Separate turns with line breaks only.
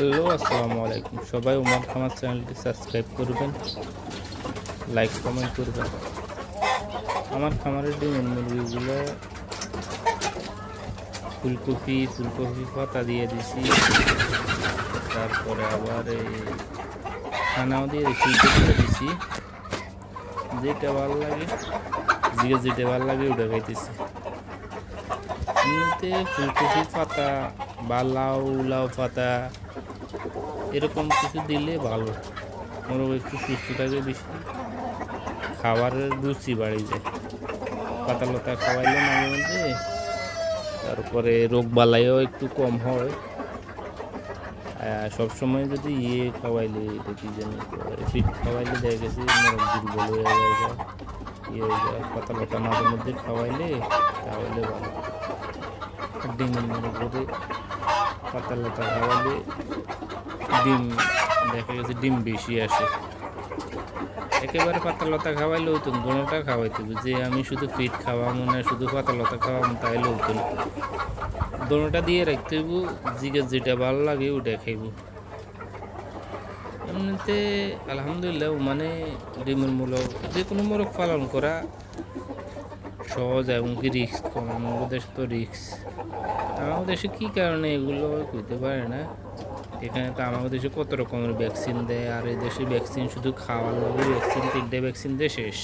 Hello, আসসালামু আলাইকুম। সবাই উমার খামার চ্যানেলটি সাবস্ক্রাইব করবেন, লাইক কমেন্ট করবেন। আমার খামারের ডিমের মুরগিগুলো ফুলকপি পাতা দিয়ে দিছি, তারপরে আবার এই খানাও দিয়ে ফুলকপিটা দিছি। যেটা ভালো লাগে যেটা ভালো লাগে ওটা খাইতেছি। এমনিতে ফুলকপি পাতা বা লাউ পাতা এরকম কিছু দিলে ভালো, মোরগ একটু সুস্থ থাকে, বেশি খাবারের রুচি বাড়ি যায়। পাতা লতা খাওয়াইলে মাঝে মধ্যে, তারপরে রোগ বালাইও একটু কম হয়। সবসময় যদি খাওয়াইলে এটা কি জানি ফিট খাওয়াইলে দেখা গেছে মোরগ দুর্বল হয়ে যায়, হয়ে যায়। পাতা লতা মাঝে মধ্যে খাওয়াইলে তাহলে ভালো। ডিমের মোরগ পাতা লতা খাওয়াইলে ডিম দেখা গেছে ডিম বেশি আসে। একেবারে পাতা লতা খাওয়াইলে হইতো না, দোনোটা খাওয়াইতে হবে। যে আমি শুধু ফিট খাওয়াবো না, শুধু পাতা লতা খাওয়াবো তাইলে হইতো না, দোনোটা দিয়ে রাখতে হইব। যেটা ভালো লাগে ওটা খাইব। এমনিতে আলহামদুলিল্লাহ মানে ডিমের মোরগ যে কোনো মোরগ পালন করা সহজ এবং কি রিস্ক কম। আমাদের দেশে তো রিস্ক, আমাদের দেশে কী কারণে এগুলো করতে পারে না। এখানে তো আমাদের দেশে কত রকমের ভ্যাকসিন দেয়, আর এই দেশে ভ্যাকসিন শুধু খাওয়ার লাগে ভ্যাকসিন, 3টে ভ্যাকসিন দিয়ে শেষ।